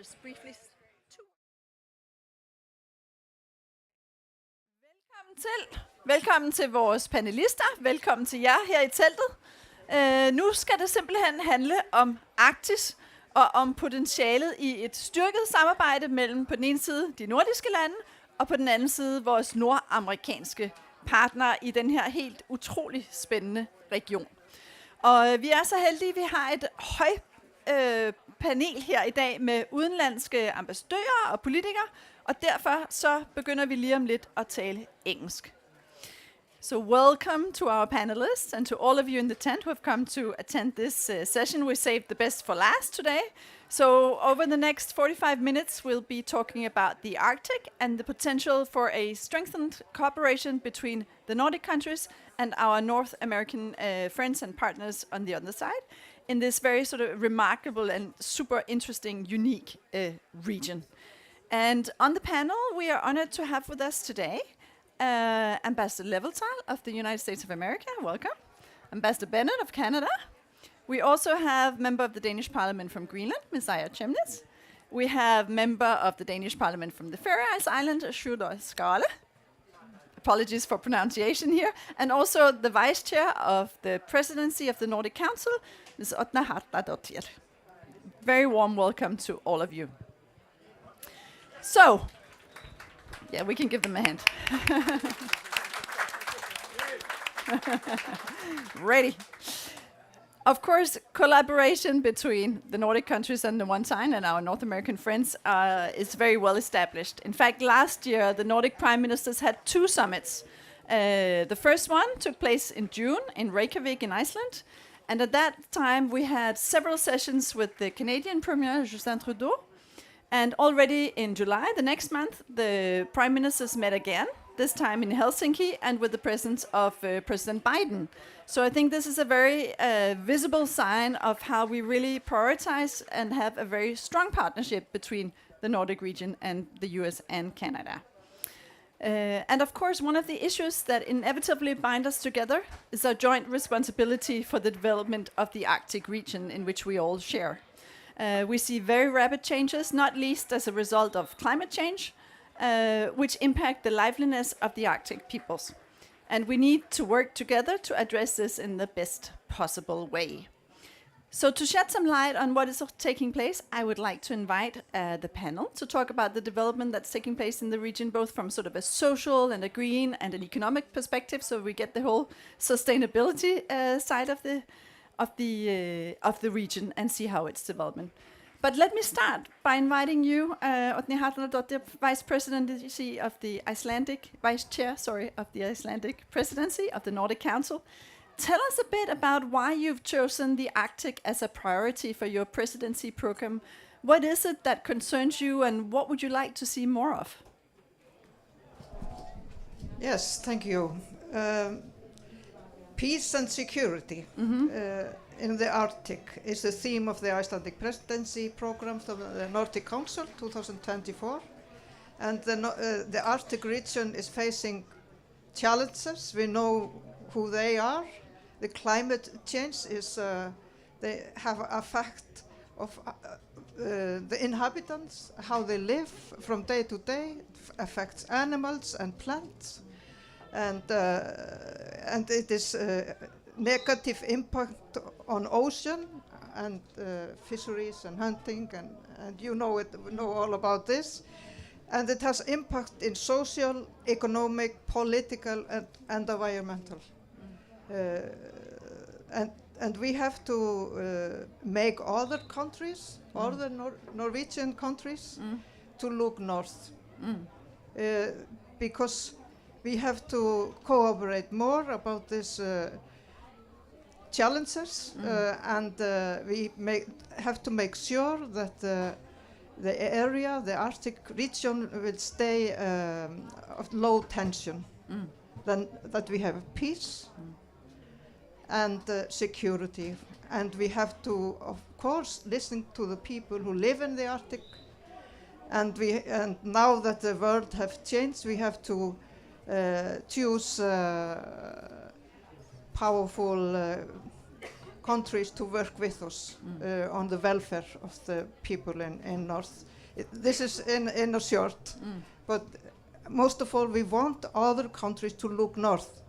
just briefly... Velkommen til vores panelister. Velkommen til jer her i teltet. Nu skal det simpelthen handle om Arktis og om potentialet i et styrket samarbejde mellem på den ene side de nordiske lande og på den anden side vores nordamerikanske partnere i den her helt utrolig spændende region. Og vi er så heldige, at vi har et panel her i dag med udenlandske ambassadører og politikere, og derfor så begynder vi lige om lidt at tale engelsk. So welcome to our panelists and to all of you in the tent who have come to attend this session. We saved the best for last today. So over the next 45 minutes, we'll be talking about the Arctic and the potential for a strengthened cooperation between the Nordic countries and our North American friends and partners on the other side in this very sort of remarkable and super interesting, unique region. And on the panel, we are honored to have with us today Ambassador Levelthal of the United States of America, welcome. Ambassador Bennett of Canada. We also have member of the Danish Parliament from Greenland, Messiah Chemnitz. We have member of the Danish Parliament from the Faroe Islands, Sjúrður Skaale. Apologies for pronunciation here. And also the Vice Chair of the Presidency of the Nordic Council, Ms. Oddna Harðardóttir. Very warm welcome to all of you. So, yeah, we can give them a hand. Ready. Of course, collaboration between the Nordic countries on the one side and our North American friends is very well established. In fact, last year, the Nordic Prime Ministers had 2 summits. The first one took place in June in Reykjavik in Iceland. And at that time, we had several sessions with the Canadian Premier, Justin Trudeau. And already in July, the next month, the Prime Ministers met again, this time in Helsinki, and with the presence of President Biden. So I think this is a very visible sign of how we really prioritize and have a very strong partnership between the Nordic region and the US and Canada. And of course, one of the issues that inevitably bind us together is our joint responsibility for the development of the Arctic region in which we all share. We see very rapid changes, not least as a result of climate change, which impact the liveliness of the Arctic peoples. And we need to work together to address this in the best possible way. So to shed some light on what is taking place, I would like to invite the panel to talk about the development that's taking place in the region, both from sort of a social and a green and an economic perspective, so we get the whole sustainability side of the region and see how it's developing. But let me start by inviting you, Oddna Harðardóttir, Vice Presidency of the Icelandic, Vice Chair, of the Icelandic Presidency of the Nordic Council. Tell us a bit about why you've chosen the Arctic as a priority for your presidency program. What is it that concerns you, and what would you like to see more of? Yes, thank you. Peace and security in the Arctic is the theme of the Icelandic presidency program of the Nordic Council 2024. And the Arctic region is facing challenges. We know who they are. The climate change is, they have an effect of the inhabitants, how they live from day to day, affects animals and plants. And it is negative impact on ocean and fisheries and hunting, and you know all about this. And it has impact in social, economic, political, and environmental. And we have to make other countries, other Norwegian countries, to look north, because we have to cooperate more about these challenges, and we have to make sure that the area, the Arctic region, will stay of low tension. Then that we have peace and security, and we have to, of course, listen to the people who live in the Arctic. And now that the world have changed, we have to choose powerful countries to work with us on the welfare of the people in North. This is in a short, but most of all, we want other countries to look north,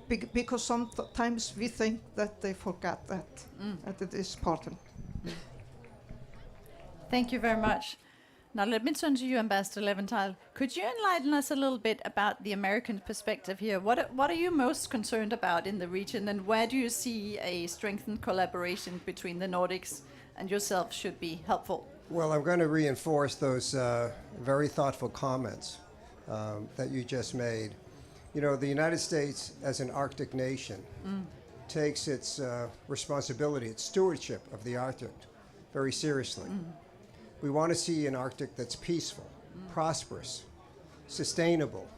because sometimes we think that they forget that it is important. Thank you very much. Now let me turn to you, Ambassador Leventhal. Could you enlighten us a little bit about the American perspective here? What are you most concerned about in the region, and where do you see a strengthened collaboration between the Nordics and yourself should be helpful? Well, I'm going to reinforce those very thoughtful comments that you just made. You know, the United States, as an Arctic nation, takes its responsibility, its stewardship of the Arctic very seriously. We want to see an Arctic that's peaceful, prosperous, sustainable.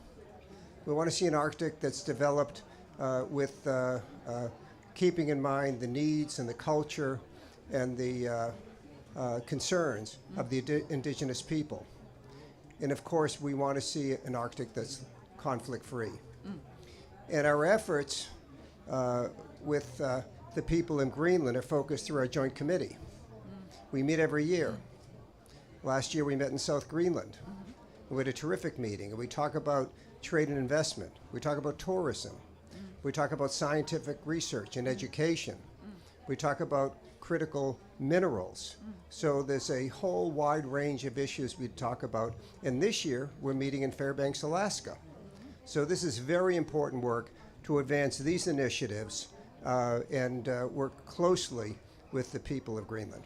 We want to see an Arctic that's developed with keeping in mind the needs and the culture and the concerns of the indigenous people. And of course, we want to see an Arctic that's conflict-free. And our efforts with the people in Greenland are focused through our joint committee. We meet every year. Last year we met in South Greenland. We had a terrific meeting, and we talk about trade and investment. We talk about tourism. We talk about scientific research and education. We talk about critical minerals. So there's a whole wide range of issues we talk about. And this year we're meeting in Fairbanks, Alaska. So this is very important work to advance these initiatives and work closely with the people of Greenland.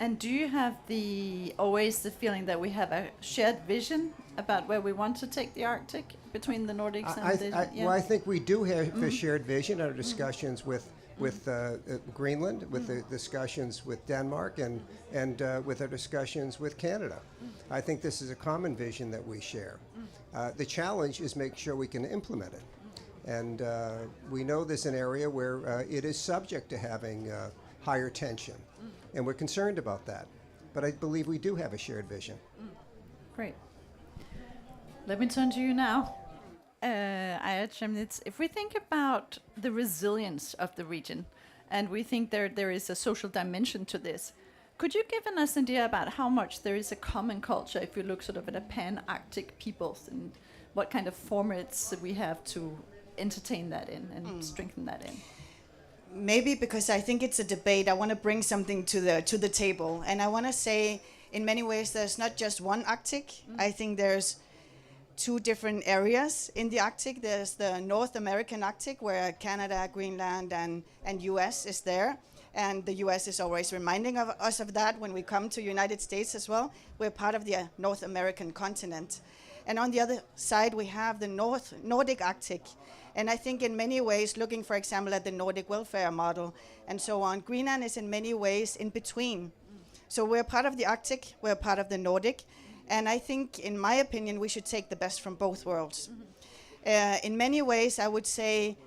And do you have always the feeling that we have a shared vision about where we want to take the Arctic between the Nordics and the... Well, I think we do have a shared vision in our discussions with Greenland, with the discussions with Denmark, and with our discussions with Canada. I think this is a common vision that we share. The challenge is make sure we can implement it. And we know there's an area where it is subject to having higher tension. And we're concerned about that. But I believe we do have a shared vision. Great. Let me turn to you now. Aya Chemnitz, if we think about the resilience of the region, and we think there is a social dimension to this, could you give us an idea about how much there is a common culture if you look sort of at a pan-Arctic peoples, and what kind of formats we have to entertain that in and strengthen that in? Maybe because I think it's a debate, I want to bring something to the table. And I want to say, in many ways, there's not just one Arctic. I think there's two different areas in the Arctic. There's the North American Arctic, where Canada, Greenland, and US is there. And the US is always reminding us of that when we come to United States as well. We're part of the North American continent. And on the other side, we have the Nordic Arctic. And I think in many ways, looking, for example, at the Nordic welfare model and so on, Greenland is in many ways in between. So we're part of the Arctic, we're part of the Nordic. And I think, in my opinion, we should take the best from both worlds. In many ways, I would say,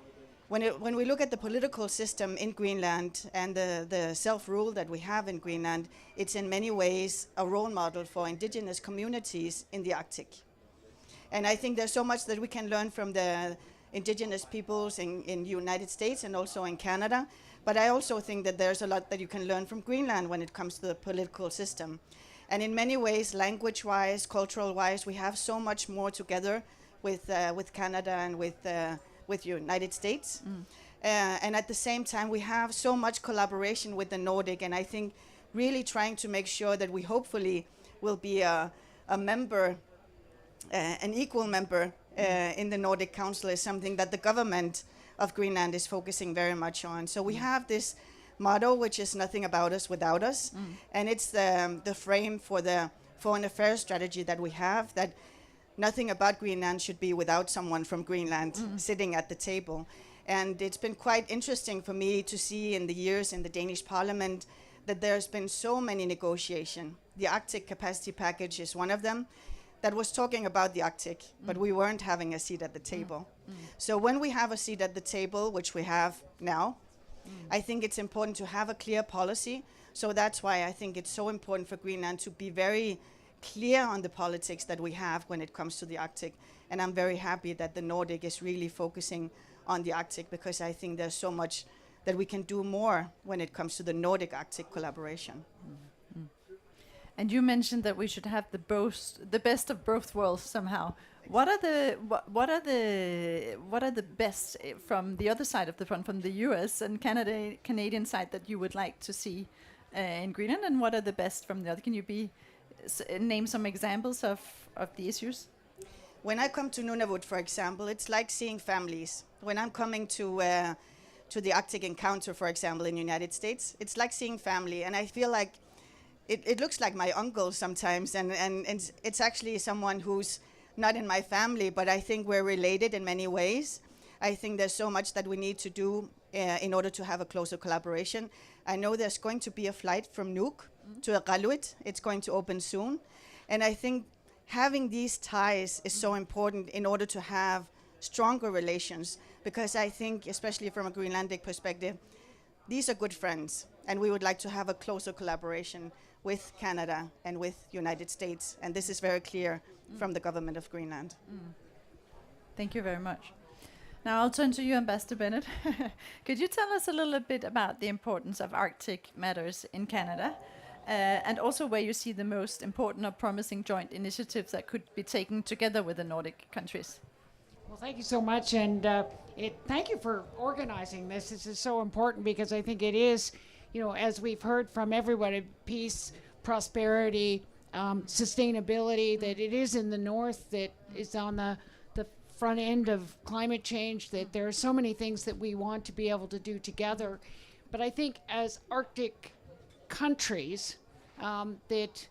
when we look at the political system in Greenland and the self-rule that we have in Greenland, it's in many ways a role model for indigenous communities in the Arctic. And I think there's so much that we can learn from the indigenous peoples in the United States and also in Canada. But I also think that there's a lot that you can learn from Greenland when it comes to the political system. And in many ways, language-wise, cultural-wise, we have so much more together with Canada and with United States. And at the same time, we have so much collaboration with the Nordic. And I think really trying to make sure that we hopefully will be a member, an equal member in the Nordic Council is something that the government of Greenland is focusing very much on. So we have this motto, which is nothing about us without us. And it's the frame for the foreign affairs strategy that we have, that nothing about Greenland should be without someone from Greenland sitting at the table. And it's been quite interesting for me to see in the years in the Danish parliament that there's been so many negotiations. The Arctic Capacity Package is one of them that was talking about the Arctic, but we weren't having a seat at the table. So when we have a seat at the table, which we have now, I think it's important to have a clear policy. So that's why I think it's so important for Greenland to be very clear on the politics that we have when it comes to the Arctic. And I'm very happy that the Nordic is really focusing on the Arctic, because I think there's so much that we can do more when it comes to the Nordic-Arctic collaboration. And you mentioned that we should have the best of both worlds somehow. What are the best from the other side of the front, from the US and Canadian side, that you would like to see in Greenland, and what are the best from the other? Can you name some examples of the issues? When I come to Nunavut, for example, it's like seeing families. When I'm coming to the Arctic Encounter, for example, in the United States, it's like seeing family, and I feel like it looks like my uncle sometimes, and it's actually someone who's not in my family, but I think we're related in many ways. I think there's so much that we need to do in order to have a closer collaboration. I know there's going to be a flight from Nuuk to Iqaluit. It's going to open soon. And I think having these ties is so important in order to have stronger relations, because I think, especially from a Greenlandic perspective, these are good friends, and we would like to have a closer collaboration with Canada and with United States, and this is very clear from the government of Greenland. Thank you very much. Now I'll turn to you, Ambassador Bennett. Could you tell us a little bit about the importance of Arctic matters in Canada, and also where you see the most important or promising joint initiatives that could be taken together with the Nordic countries? Well, thank you so much, and thank you for organizing this. This is so important because I think it is, as we've heard from everybody, peace, prosperity, sustainability, that it is in the North that is on the front end of climate change, that there are so many things that we want to be able to do together. But I think as Arctic countries, that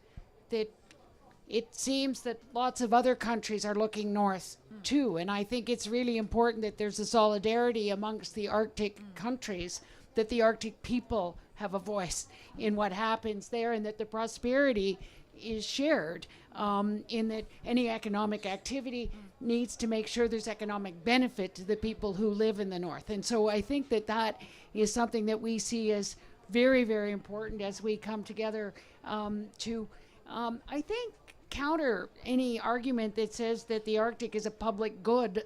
it seems that lots of other countries are looking north too. And I think it's really important that there's a solidarity amongst the Arctic countries, that the Arctic people have a voice in what happens there, and that the prosperity is shared, in that any economic activity needs to make sure there's economic benefit to the people who live in the North. And so I think that is something that we see as very, very important as we come together to, I think, counter any argument that says that the Arctic is a public good,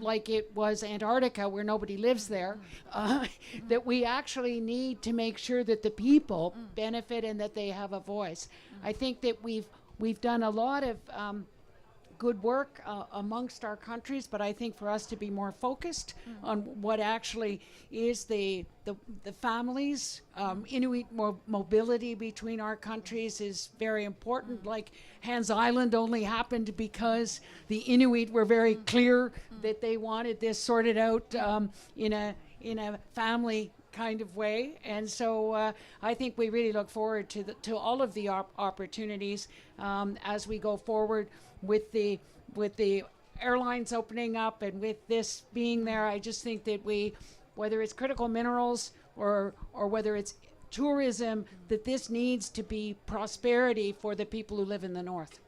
like it was Antarctica, where nobody lives there, that we actually need to make sure that the people benefit and that they have a voice. I think that we've done a lot of good work amongst our countries, but I think for us to be more focused on what actually is the families, Inuit mobility between our countries is very important. Like Hans Island only happened because the Inuit were very clear that they wanted this sorted out in a family kind of way, and so I think we really look forward to all of the opportunities as we go forward with the airlines opening up and with this being there. I just think that whether it's critical minerals or whether it's tourism, that this needs to be prosperity for the people who live in the North.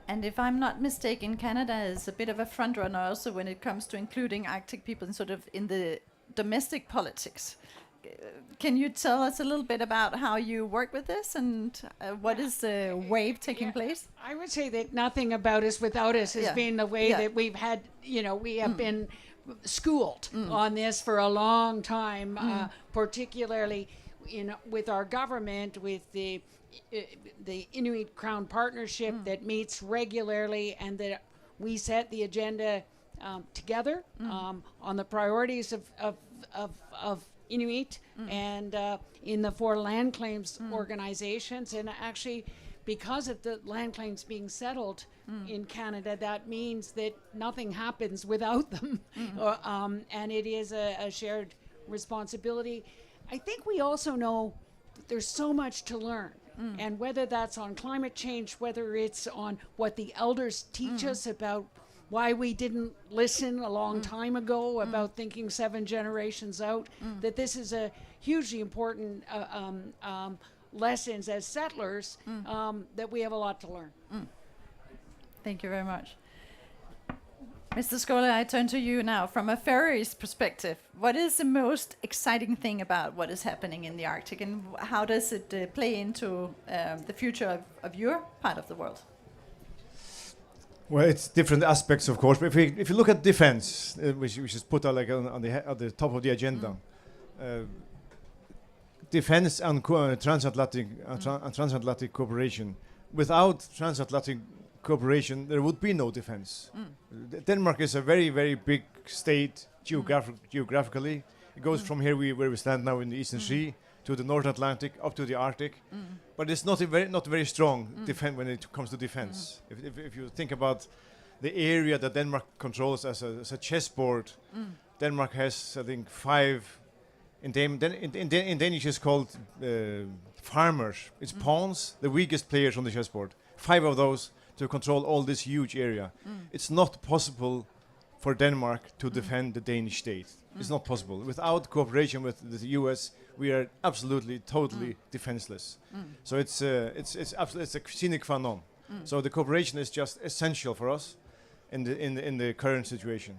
And if I'm not mistaken, Canada is a bit of a front runner also when it comes to including Arctic people in the domestic politics. Can you tell us a little bit about how you work with this, and what is the wave taking place? I would say that nothing about us without us has been the way that we've had, we have been schooled on this for a long time, particularly with our government, with the Inuit Crown Partnership that meets regularly, and that we set the agenda together on the priorities of Inuit and in the 4 land claims organizations. And actually, because of the land claims being settled in Canada, that means that nothing happens without them. And it is a shared responsibility. I think we also know that there's so much to learn. And whether that's on climate change, whether it's on what the elders teach us about why we didn't listen a long time ago about thinking 7 generations out, that this is a hugely important lessons as settlers, that we have a lot to learn. Thank you very much. Mr. Skole, I turn to you now. From a ferry's perspective, what is the most exciting thing about what is happening in the Arctic, and how does it play into the future of your part of the world? Well, it's different aspects, of course. But if you look at defense, which is put on the top of the agenda, defense and transatlantic cooperation. Without transatlantic cooperation, there would be no defense. Denmark is a very, very big state geographically. It goes from here where we stand now in the Eastern Sea to the North Atlantic up to the Arctic, but it's not very strong when it comes to defense. If you think about the area that Denmark controls as a chessboard, Denmark has, I think, 5. In Danish, it's called farmers. It's pawns, the weakest players on the chessboard. 5 of those to control all this huge area. It's not possible for Denmark to defend the Danish state. It's not possible. Without cooperation with the U.S., we are absolutely, totally defenseless. So it's a sine qua non. So the cooperation is just essential for us in the current situation.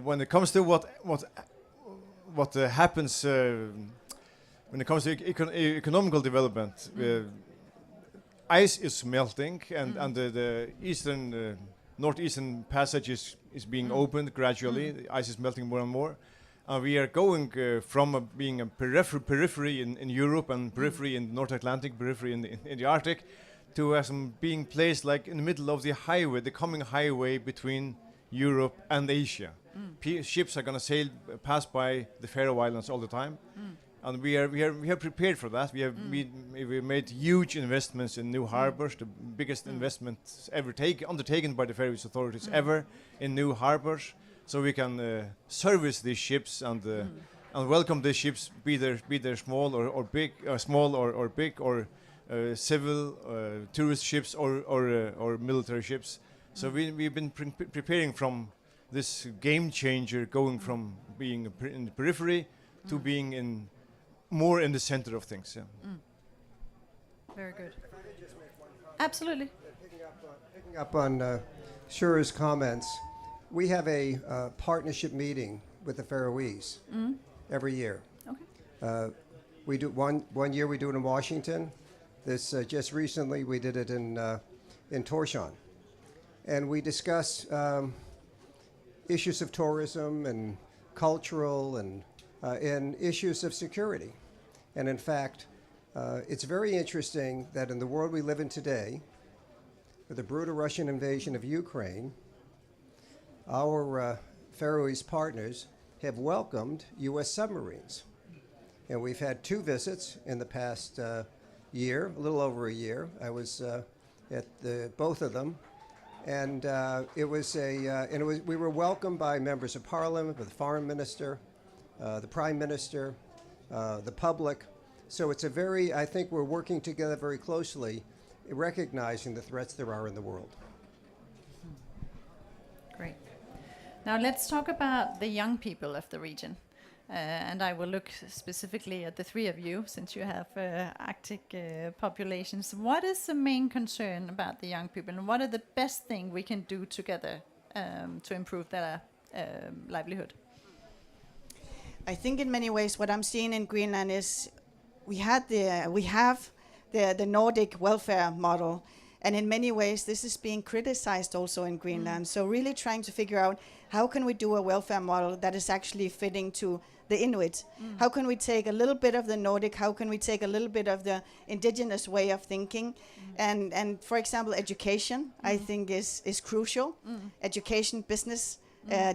When it comes to what happens when it comes to economical development, ice is melting, and the eastern northeastern passage is being opened gradually. The ice is melting more and more. We are going from being a periphery in Europe and periphery in the North Atlantic, periphery in the Arctic, to being placed like in the middle of the highway, the coming highway between Europe and Asia. Ships are going to pass by the Faroe Islands all the time, and we are prepared for that. We made huge investments in new harbors, the biggest investments ever undertaken by the Faroese authorities ever in new harbors, so we can service these ships and welcome these ships, be they small or big, small or big, or civil tourist ships or military ships. So we've been preparing from this game changer, going from being in the periphery to being more in the center of things. Yeah. Very good. Absolutely. Picking up on Shura's comments, we have a partnership meeting with the Faroese every year. Okay. We do one year we do it in Washington. This just recently we did it in Tórshavn, and we discuss issues of tourism and cultural and issues of security. And in fact, it's very interesting that in the world we live in today, with the brutal Russian invasion of Ukraine, our Faroese partners have welcomed U.S. submarines. And we've had 2 visits in the past year, a little over a year. I was at both of them. And we were welcomed by members of parliament, the foreign minister, the prime minister, the public. So it's I think we're working together very closely, recognizing the threats there are in the world. Great. Now let's talk about the young people of the region. And I will look specifically at the 3 of you, since you have Arctic populations. What is the main concern about the young people, and what are the best thing we can do together to improve their livelihood? I think in many ways what I'm seeing in Greenland is we have the Nordic welfare model, and in many ways this is being criticized also in Greenland. So really trying to figure out how can we do a welfare model that is actually fitting to the Inuit? How can we take a little bit of the Nordic? How can we take a little bit of the indigenous way of thinking? And for example, education, I think is crucial. Education, business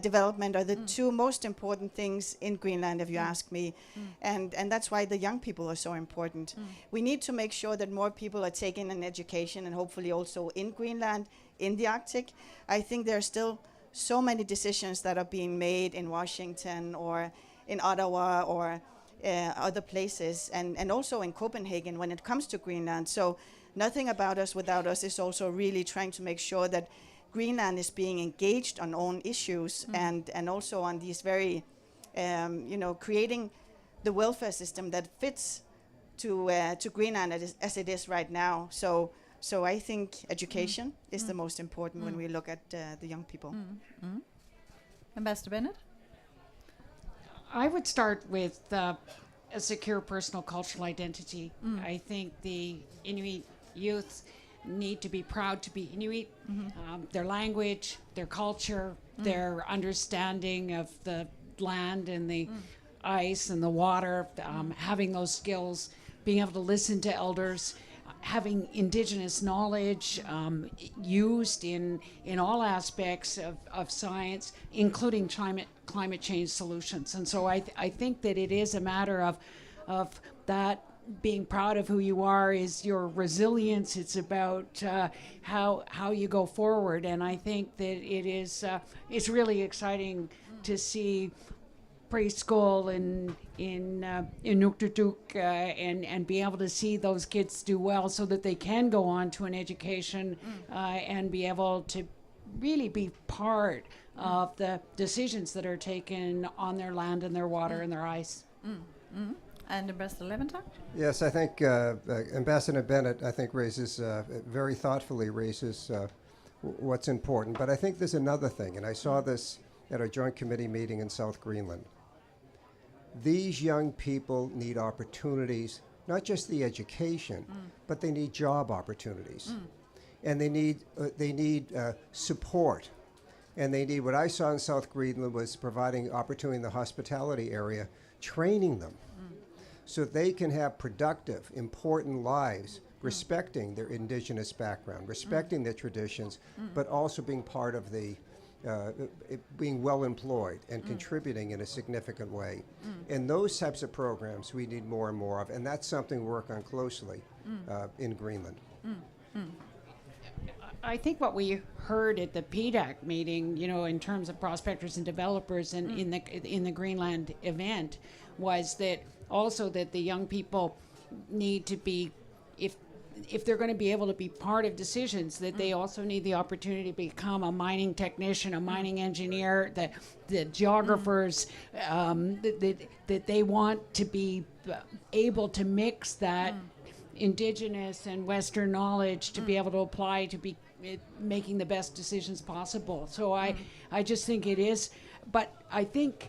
development are the 2 most important things in Greenland, if you ask me. And that's why the young people are so important. We need to make sure that more people are taking an education, and hopefully also in Greenland, in the Arctic. I think there are still so many decisions that are being made in Washington or in Ottawa or other places, and also in Copenhagen when it comes to Greenland. So nothing about us without us is also really trying to make sure that Greenland is being engaged on own issues and also on these very, creating the welfare system that fits to Greenland as it is right now. So I think education is the most important when we look at the young people. Ambassador Bennett? I would start with a secure personal cultural identity. I think the Inuit youth need to be proud to be Inuit. Their language, their culture, their understanding of the land and the ice and the water, having those skills, being able to listen to elders, having indigenous knowledge used in all aspects of science, including climate change solutions. And so I think that it is a matter of that. Being proud of who you are is your resilience. It's about how you go forward, and I think that it's really exciting to see preschool in Nuktitut and be able to see those kids do well, so that they can go on to an education and be able to really be part of the decisions that are taken on their land and their water and their ice. And Ambassador Leventine? Yes, I think Ambassador Bennett, I think, very thoughtfully raises what's important. But I think there's another thing, and I saw this at our joint committee meeting in South Greenland. These young people need opportunities, not just the education, but they need job opportunities. And they need support. And they need, what I saw in South Greenland was providing opportunity in the hospitality area, training them so they can have productive, important lives, respecting their indigenous background, respecting their traditions, but also being part of the, being well employed and contributing in a significant way. And those types of programs we need more and more of, and that's something we work on closely in Greenland. I think what we heard at the PDAC meeting, in terms of prospectors and developers and in the Greenland event, was that also that the young people need to be, if they're going to be able to be part of decisions, that they also need the opportunity to become a mining technician, a mining engineer, the geographers, that they want to be able to mix that indigenous and Western knowledge to be able to apply to be making the best decisions possible. So I just think it is, but I think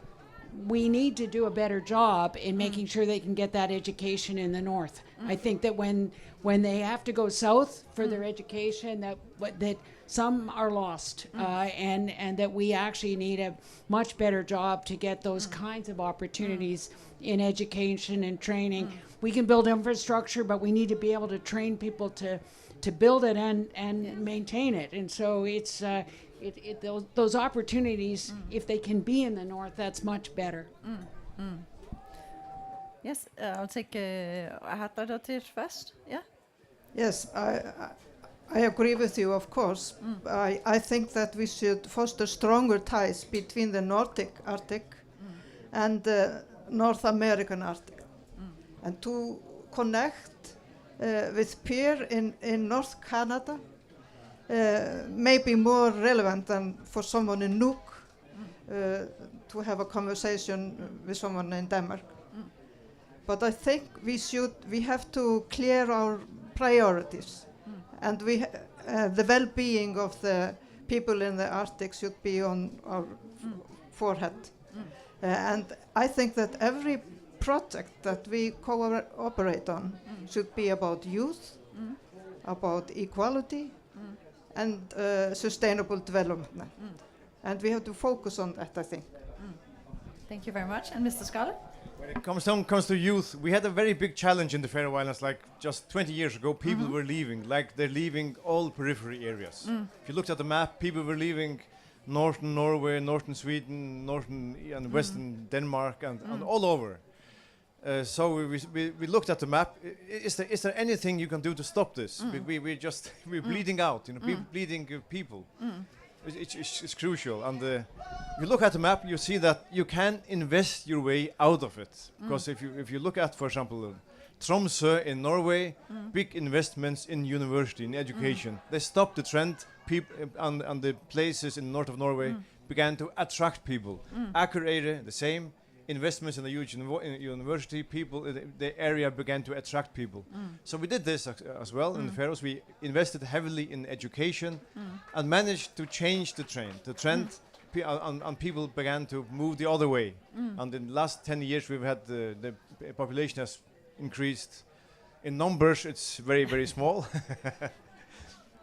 we need to do a better job in making sure they can get that education in the north. I think that when they have to go south for their education, that some are lost, and that we actually need a much better job to get those kinds of opportunities in education and training. We can build infrastructure, but we need to be able to train people to build it and maintain it. And so it's those opportunities, if they can be in the north, that's much better. Yes, I'll take Hattardotir first. Yeah. Yes, I agree with you, of course. I think that we should foster stronger ties between the Nordic Arctic and the North American Arctic, and to connect with peer in North Canada may be more relevant than for someone in Nuuk to have a conversation with someone in Denmark. But I think we have to clear our priorities, and the well-being of the people in the Arctic should be on our forehead. And I think that every project that we cooperate on should be about youth, about equality, and sustainable development. And we have to focus on that, I think. Thank you very much. And Mr. Scarlett? When it comes to youth, we had a very big challenge in the Faroe Islands. Like just 20 years ago, people were leaving, like they're leaving all periphery areas. If you looked at the map, people were leaving northern Norway, northern Sweden, northern and western Denmark, and all over. So we looked at the map. Is there anything you can do to stop this? We're bleeding out, bleeding people. It's crucial. And you look at the map, you see that you can invest your way out of it. Because if you look at, for example, Tromsø in Norway, big investments in university, in education. They stopped the trend. And the places in the north of Norway began to attract people. Aker, the same. Investments in the huge university, the area began to attract people. So we did this as well in the Faroes. We invested heavily in education and managed to change the trend. The trend, and people began to move the other way. And in the last 10 years, we've had the population has increased. In numbers, it's very, very small.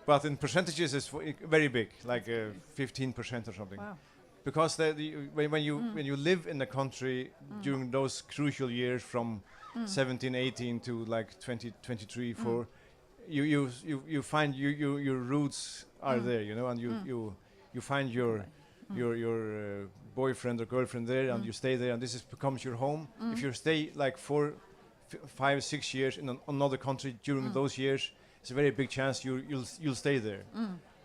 But in percentages, it's very big, like 15% or something. Wow. because when you live in a country during those crucial years from 17, 18 to like 20, 23, 4, you find your roots are there, you know, and you find your boyfriend or girlfriend there, and you stay there, and this becomes your home. If you stay like 4, 5, 6 years in another country during those years, it's a very big chance you'll stay there.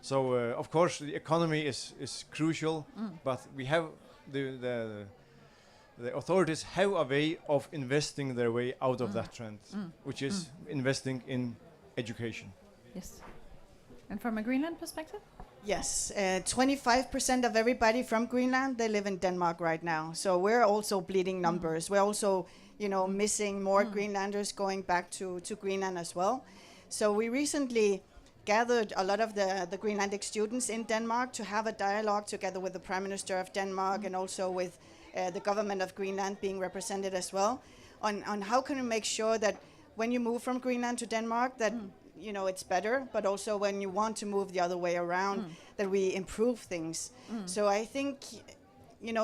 So of course the economy is crucial, but we have the authorities have a way of investing their way out of that trend, which is investing in education. Yes. And from a Greenland perspective? Yes, 25% of everybody from Greenland, they live in Denmark right now. So we're also bleeding numbers. We're also, missing more Greenlanders going back to Greenland as well. So we recently gathered a lot of the Greenlandic students in Denmark to have a dialogue together with the Prime Minister of Denmark and also with the government of Greenland being represented as well on how can we make sure that when you move from Greenland to Denmark that it's better, but also when you want to move the other way around, that we improve things. So I think,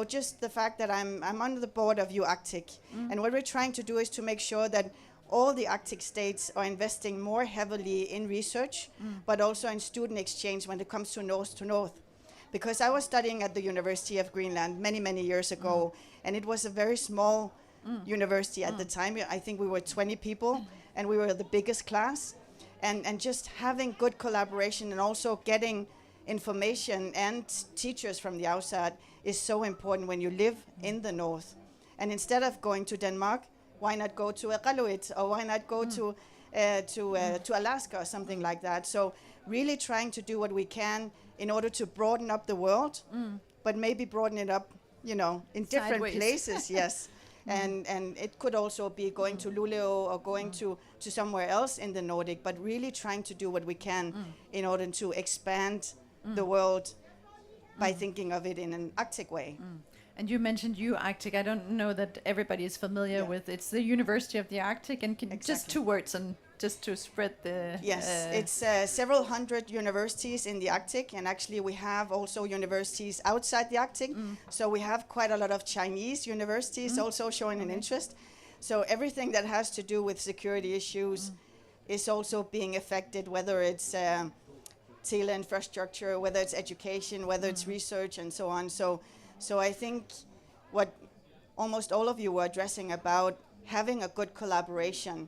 just the fact that I'm under the board of Arctic, and what we're trying to do is to make sure that all the Arctic states are investing more heavily in research, but also in student exchange when it comes to North. Because I was studying at the University of Greenland many, many years ago, and it was a very small university at the time. I think we were 20 people, and we were the biggest class. And just having good collaboration and also getting information and teachers from the outside is so important when you live in the North. And instead of going to Denmark, why not go to Iqaluit, or why not go to Alaska or something like that? So really trying to do what we can in order to broaden up the world, but maybe broaden it up, in different Sideways. places, yes. And it could also be going to Luleå or going to somewhere else in the Nordic, but really trying to do what we can in order to expand the world by thinking of it in an Arctic way. And you mentioned Arctic. I don't know that everybody is familiar with. It's the University of the Arctic, and just 2 words and just to spread the. Yes, it's several hundred universities in the Arctic, and actually we have also universities outside the Arctic. So we have quite a lot of Chinese universities also showing an interest. So everything that has to do with security issues is also being affected, whether it's tele infrastructure, whether it's education, whether it's research, and so on. So I think what almost all of you were addressing about having a good collaboration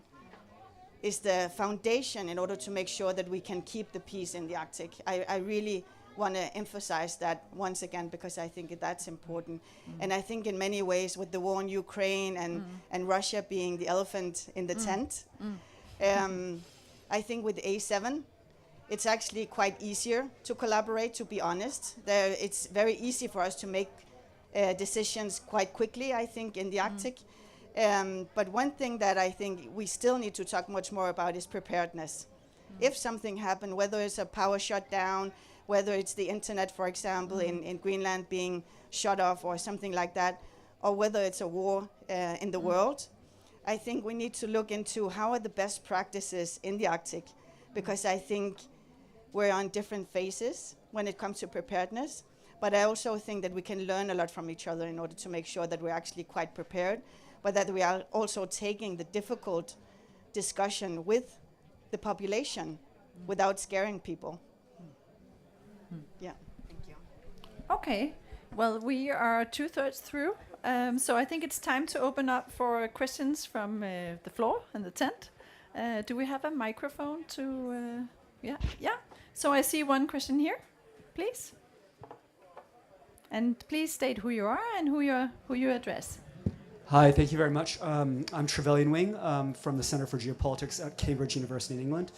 is the foundation in order to make sure that we can keep the peace in the Arctic. I really want to emphasize that once again, because I think that's important. And I think in many ways with the war in Ukraine and Russia being the elephant in the tent, I think with A7, it's actually quite easier to collaborate, to be honest. It's very easy for us to make decisions quite quickly, I think, in the Arctic. But one thing that I think we still need to talk much more about is preparedness. If something happened, whether it's a power shutdown, whether it's the internet, for example, in Greenland being shut off or something like that, or whether it's a war in the world, I think we need to look into how are the best practices in the Arctic, because I think we're on different phases when it comes to preparedness. But I also think that we can learn a lot from each other in order to make sure that we're actually quite prepared, but that we are also taking the difficult discussion with the population without scaring people. Yeah, thank you. Okay, well, we are 2/3 through, so I think it's time to open up for questions from the floor and the tent. Do we have a microphone to? Yeah. So I see one question here, please. And please state who you are and who you address. Hi, thank you very much. I'm Trevelyan Wing from the Center for Geopolitics at Cambridge University in England.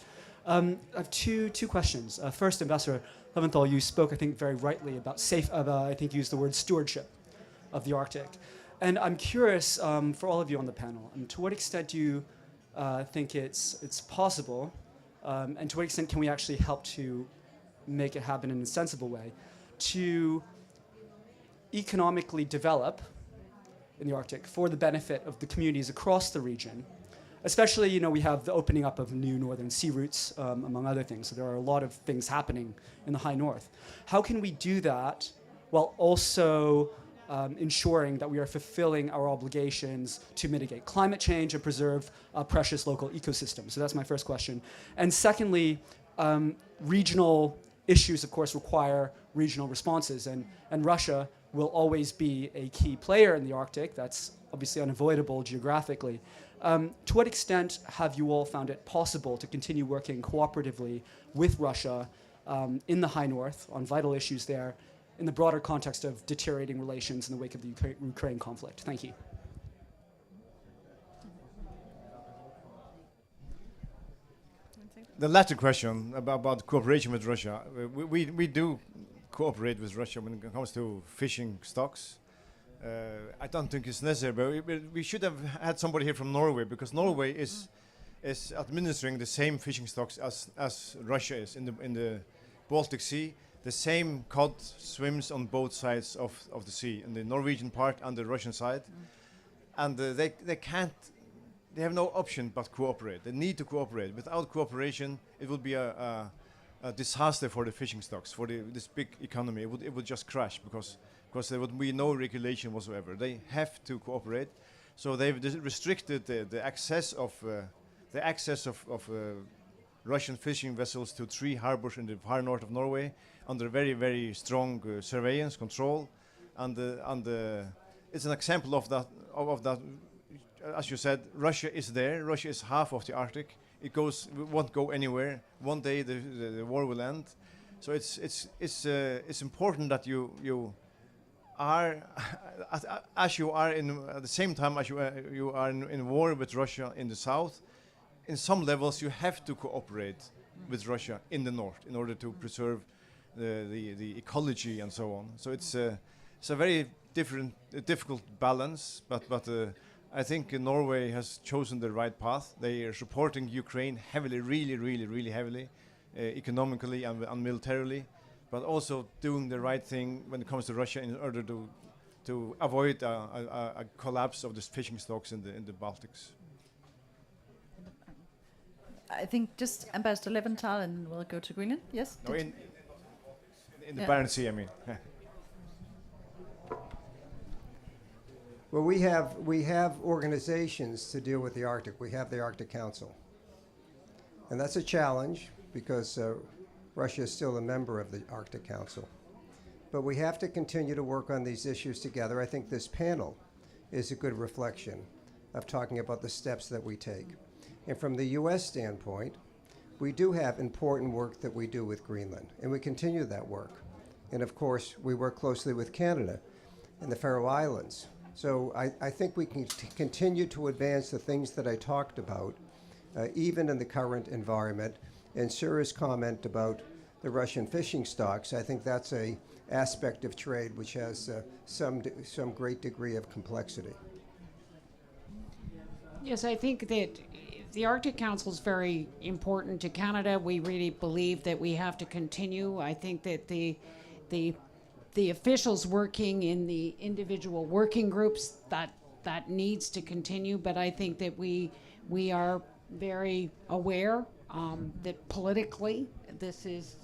I have two questions. First, Ambassador Leventhal, you spoke, I think, very rightly about I think you used the word stewardship of the Arctic. And I'm curious, for all of you on the panel, to what extent do you think it's possible, and to what extent can we actually help to make it happen in a sensible way, to economically develop in the Arctic for the benefit of the communities across the region? Especially, we have the opening up of new northern sea routes, among other things. So there are a lot of things happening in the high north. How can we do that while also ensuring that we are fulfilling our obligations to mitigate climate change and preserve precious local ecosystems? So that's my first question. And secondly, regional issues, of course, require regional responses, and Russia will always be a key player in the Arctic. That's obviously unavoidable geographically. To what extent have you all found it possible to continue working cooperatively with Russia in the High North on vital issues there in the broader context of deteriorating relations in the wake of the Ukraine conflict? Thank you. The latter question about cooperation with Russia, we do cooperate with Russia when it comes to fishing stocks. I don't think it's necessary, but we should have had somebody here from Norway, because Norway is administering the same fishing stocks as Russia is in the Baltic Sea. The same cod swims on both sides of the sea, in the Norwegian part and the Russian side, and they have no option but cooperate. They need to cooperate. Without cooperation, it would be a disaster for the fishing stocks, for this big economy. It would just crash because there would be no regulation whatsoever. They have to cooperate. So they've restricted the access of Russian fishing vessels to 3 harbors in the far north of Norway under very, very strong surveillance control, and it's an example of that. As you said, Russia is there. Russia is half of the Arctic. It won't go anywhere. One day the war will end. So it's important that you are as you are at the same time as you are in war with Russia in the south. In some levels, you have to cooperate with Russia in the north in order to preserve the ecology and so on. So it's a very difficult balance, but I think Norway has chosen the right path. They are supporting Ukraine heavily, really heavily, economically and militarily, but also doing the right thing when it comes to Russia in order to avoid a collapse of the fishing stocks in the Baltics. I think just Ambassador Leventhal, and we'll go to Greenland. Yes? No, in the Barents Sea, I mean. Well, we have organizations to deal with the Arctic. We have the Arctic Council. And that's a challenge because Russia is still a member of the Arctic Council. But we have to continue to work on these issues together. I think this panel is a good reflection of talking about the steps that we take. And from the U.S. standpoint, we do have important work that we do with Greenland, and we continue that work. And of course, we work closely with Canada and the Faroe Islands. So I think we can continue to advance the things that I talked about, even in the current environment. And Sura's comment about the Russian fishing stocks, I think that's an aspect of trade which has some great degree of complexity. Yes, I think that the Arctic Council is very important to Canada. We really believe that we have to continue. I think that the officials working in the individual working groups, that needs to continue. But I think that we are very aware that politically this is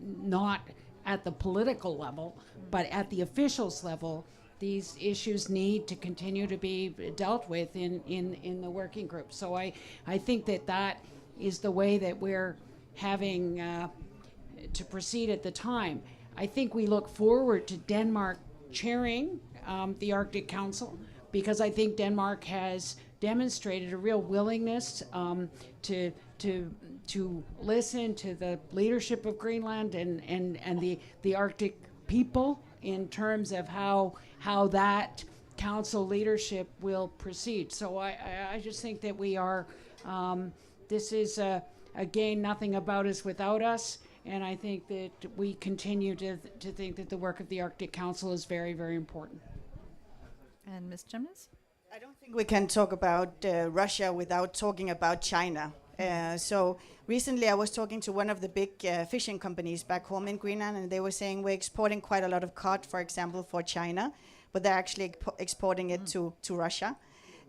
not at the political level, but at the officials level, these issues need to continue to be dealt with in the working group. So I think that is the way that we're having to proceed at the time. I think we look forward to Denmark chairing the Arctic Council, because I think Denmark has demonstrated a real willingness to listen to the leadership of Greenland and the Arctic people in terms of how that council leadership will proceed. So I just think that we are, this is again, nothing about us without us, and I think that we continue to think that the work of the Arctic Council is very, very important. And Ms. Chemnitz? I don't think we can talk about Russia without talking about China. So recently I was talking to one of the big fishing companies back home in Greenland, and they were saying we're exporting quite a lot of cod, for example, for China, but they're actually exporting it to Russia.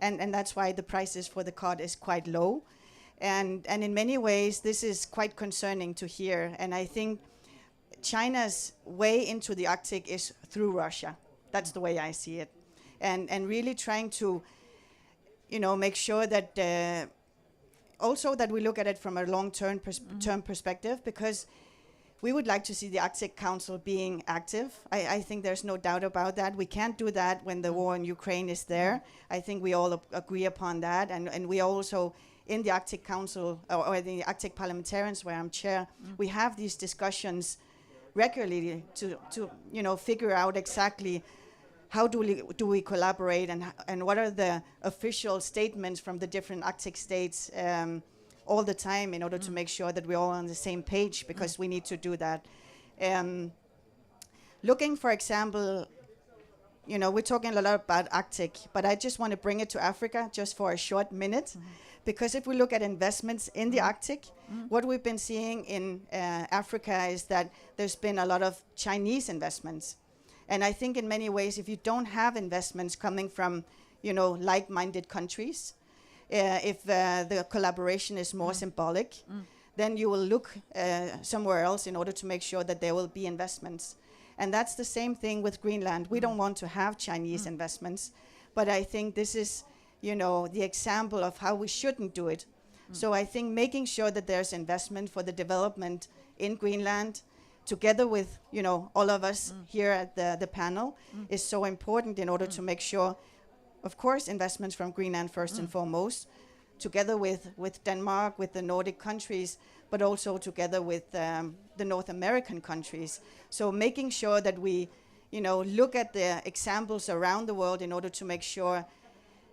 And that's why the prices for the cod is quite low. And in many ways, this is quite concerning to hear. And I think China's way into the Arctic is through Russia. That's the way I see it. And really trying to, make sure that also that we look at it from a long-term term perspective, because we would like to see the Arctic Council being active. I think there's no doubt about that. We can't do that when the war in Ukraine is there. I think we all agree upon that. And we also, in the Arctic Council, or the Arctic Parliamentarians, where I'm chair, we have these discussions regularly to figure out exactly how do we collaborate, and what are the official statements from the different Arctic states all the time, in order to make sure that we're all on the same page, because we need to do that. Looking, for example, we're talking a lot about Arctic, but I just want to bring it to Africa just for a short minute, because if we look at investments in the Arctic, what we've been seeing in Africa is that there's been a lot of Chinese investments. And I think in many ways, if you don't have investments coming from, like-minded countries, if the collaboration is more symbolic, then you will look somewhere else in order to make sure that there will be investments. And that's the same thing with Greenland. We don't want to have Chinese investments, but I think this is, the example of how we shouldn't do it. So I think making sure that there's investment for the development in Greenland, together with, all of us here at the panel, is so important in order to make sure, of course, investments from Greenland first and foremost, together with Denmark, with the Nordic countries, but also together with the North American countries. So making sure that we, look at the examples around the world in order to make sure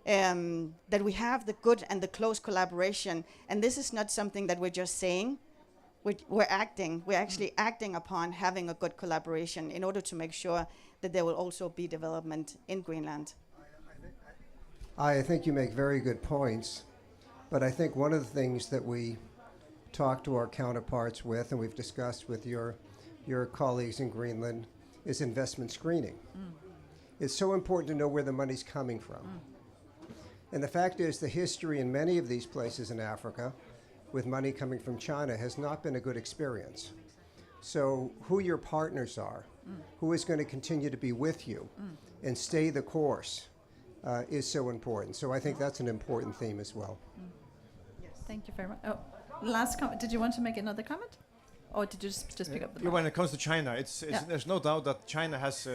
that we have the good and the close collaboration. And this is not something that we're just saying. We're acting. We're actually acting upon having a good collaboration in order to make sure that there will also be development in Greenland. I think you make very good points, but I think one of the things that we talk to our counterparts with, and we've discussed with your colleagues in Greenland, is investment screening. It's so important to know where the money's coming from. And the fact is, the history in many of these places in Africa with money coming from China has not been a good experience. So who your partners are, who is going to continue to be with you and stay the course, is so important. So I think that's an important theme as well. Yes. Thank you very much. Oh, last comment. Did you want to make another comment? Or did you just pick up the when it comes to China, there's no doubt that China has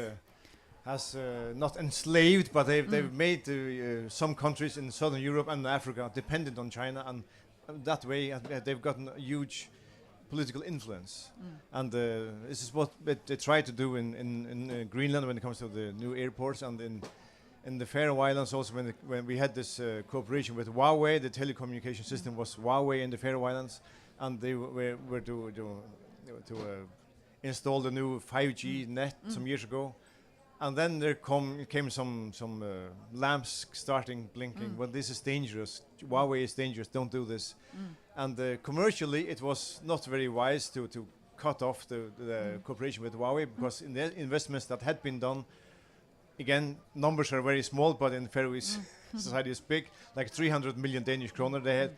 not enslaved, but they've made some countries in Southern Europe and Africa dependent on China, and that way they've gotten a huge political influence. And this is what they try to do in Greenland when it comes to the new airports, and in the Faroe Islands also, when we had this cooperation with Huawei. The telecommunication system was Huawei in the Faroe Islands, and they were to install the new 5G net some years ago. And then there came some lamps starting blinking. Well, this is dangerous. Huawei is dangerous. Don't do this. And commercially, it was not very wise to cut off the cooperation with Huawei, because in the investments that had been done, again, numbers are very small, but in Faroese society is big, like 300 million Danish kroner. They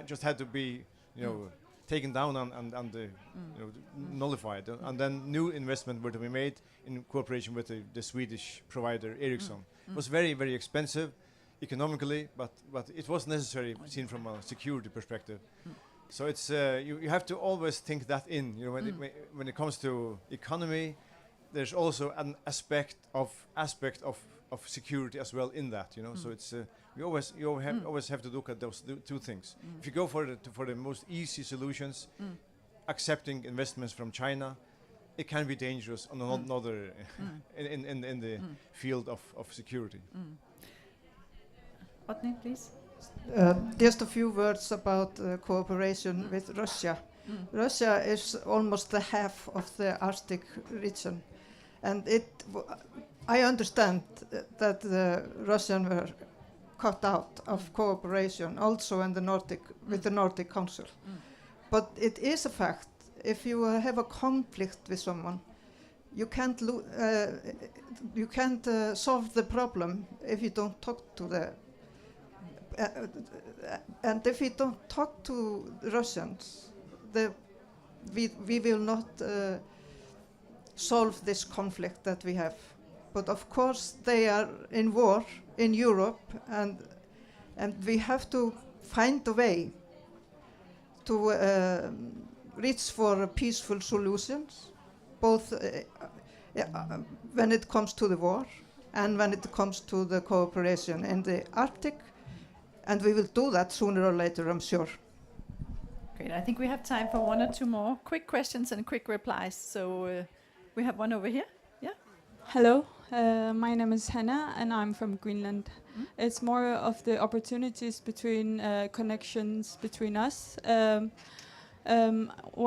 just had to be, taken down and nullified, and then new investment were to be made in cooperation with the Swedish provider Ericsson. It was very, very expensive economically, but it was necessary seen from a security perspective. So it's you have to always think that in. When it comes to economy, there's also an aspect of security as well in that. So it's you always have to look at those two things. If you go for the most easy solutions, accepting investments from China, it can be dangerous on another in the field of security. Otni, please. Just a few words about cooperation with Russia. Russia is almost the half of the Arctic region, and I understand that the Russians were cut out of cooperation also in the Nordic with the Nordic Council. But it is a fact, if you have a conflict with someone, you can't solve the problem if you don't talk to the and if we don't talk to the Russians, we will not solve this conflict that we have. But of course, they are in war in Europe, and we have to find a way to reach for peaceful solutions, both when it comes to the war and when it comes to the cooperation in the Arctic. And we will do that sooner or later, I'm sure. Great. I think we have time for one or two more quick questions and quick replies. So we have one over here. Yeah. Hello, my name is Hannah and I'm from Greenland. It's more of the opportunities between connections between us. When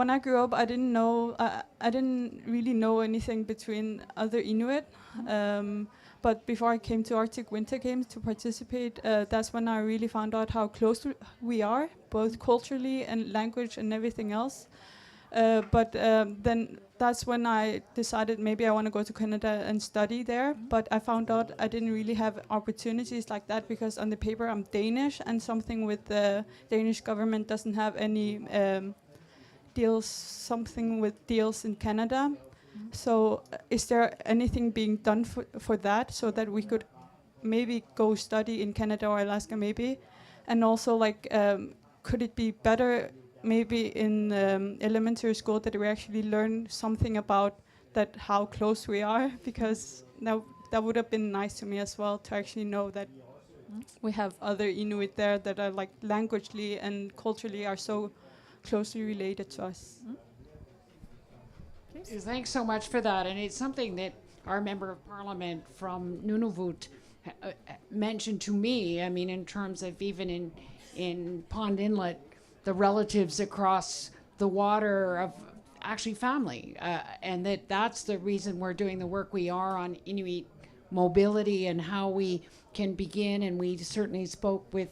I grew up, I didn't really know anything between other Inuit. But before I came to Arctic Winter Games to participate, that's when I really found out how close we are, both culturally and language and everything else. But then that's when I decided maybe I want to go to Canada and study there. But I found out I didn't really have opportunities like that because on the paper I'm Danish, and something with the Danish government doesn't have any deals in Canada. So is there anything being done for that, so that we could maybe go study in Canada or Alaska maybe? And also, like, could it be better maybe in elementary school that we actually learn something about that, how close we are? Because that would have been nice to me as well, to actually know that we have other Inuit there that are like languagely and culturally are so closely related to us. Thanks so much for that. And it's something that our Member of Parliament from Nunavut mentioned to me. I mean, in terms of even in Pond Inlet, the relatives across the water of actually family. And that's the reason we're doing the work we are on Inuit mobility and how we can begin. And we certainly spoke with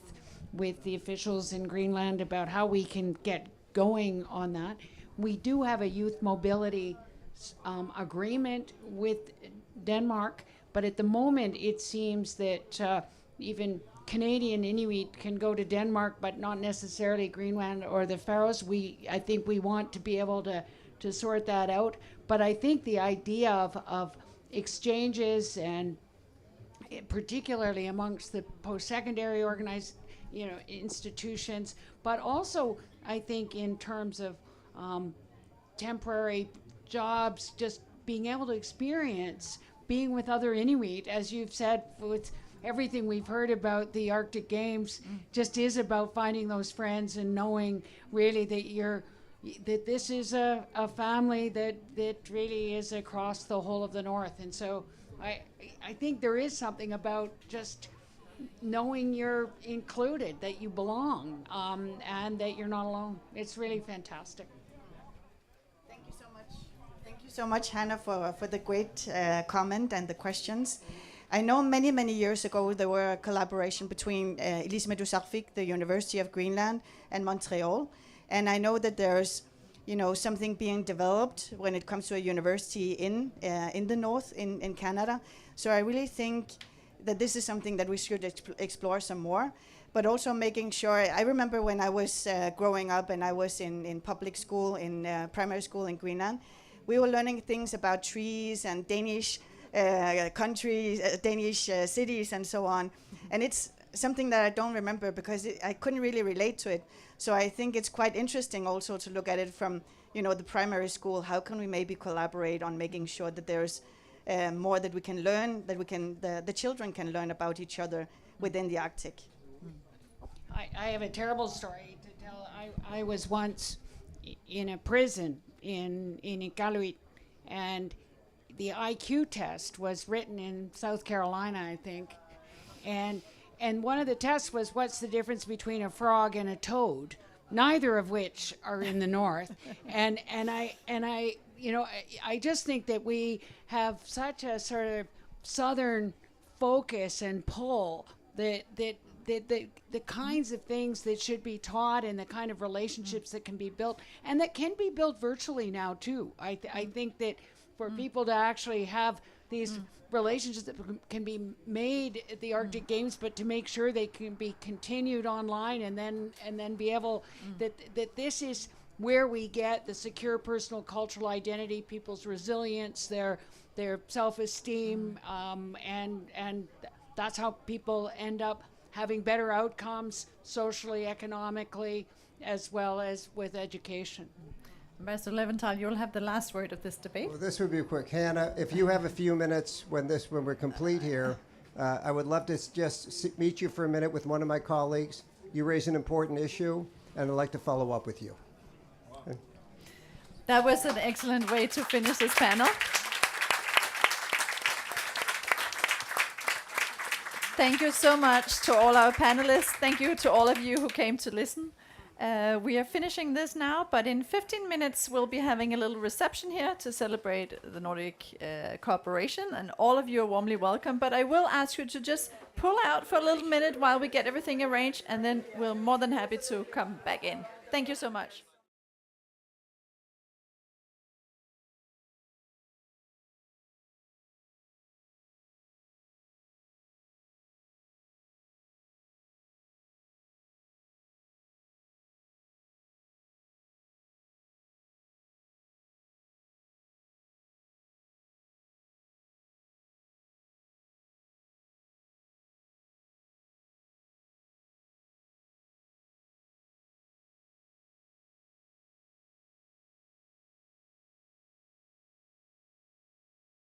the officials in Greenland about how we can get going on that. We do have a youth mobility agreement with Denmark, but at the moment it seems that even Canadian Inuit can go to Denmark, but not necessarily Greenland or the Faroes. I think we want to be able to sort that out. But I think the idea of exchanges, and particularly amongst the post-secondary organized institutions, but also I think in terms of temporary jobs, just being able to experience being with other Inuit, as you've said, with everything we've heard about the Arctic Games, just is about finding those friends and knowing really that this is a family that really is across the whole of the North. And so I think there is something about just knowing you're included, that you belong, and that you're not alone. It's really fantastic. Thank you so much. Thank you so much, Hannah, for the great comment and the questions. I know many years ago there were a collaboration between Ilismedusarfik, the University of Greenland, and Montreal. And I know that there's something being developed when it comes to a university in the north, in Canada. So I really think that this is something that we should explore some more, but also making sure. I remember when I was growing up and I was in public school, in primary school in Greenland, we were learning things about trees and Danish countries, Danish cities and so on. And it's something that I don't remember because I couldn't really relate to it. So I think it's quite interesting also to look at it from, the primary school. How can we maybe collaborate on making sure that there's more that we can learn, that the children can learn about each other within the Arctic. I have a terrible story to tell. I was once in a prison in Iqaluit, and the IQ test was written in South Carolina, I think. And one of the tests was, what's the difference between a frog and a toad? Neither of which are in the north. And I just think that we have such a sort of southern focus and pull that the kinds of things that should be taught and the kind of relationships that can be built, and that can be built virtually now too. I think that for people to actually have these relationships that can be made at the Arctic Games, but to make sure they can be continued online and then be able that this is where we get the secure personal cultural identity, people's resilience, their self-esteem, and that's how people end up having better outcomes socially, economically, as well as with education. Ambassador Leventhal, you'll have the last word of this debate. Well, this would be quick. Hannah, if you have a few minutes when we're complete here, I would love to just meet you for a minute with one of my colleagues. You raise an important issue, and I'd like to follow up with you. Okay. That was an excellent way to finish this panel. Thank you so much to all our panelists. Thank you to all of you who came to listen. We are finishing this now, but in 15 minutes we'll be having a little reception here to celebrate the Nordic cooperation, and all of you are warmly welcome. But I will ask you to just pull out for a little minute while we get everything arranged, and then we're more than happy to come back in. Thank you so much.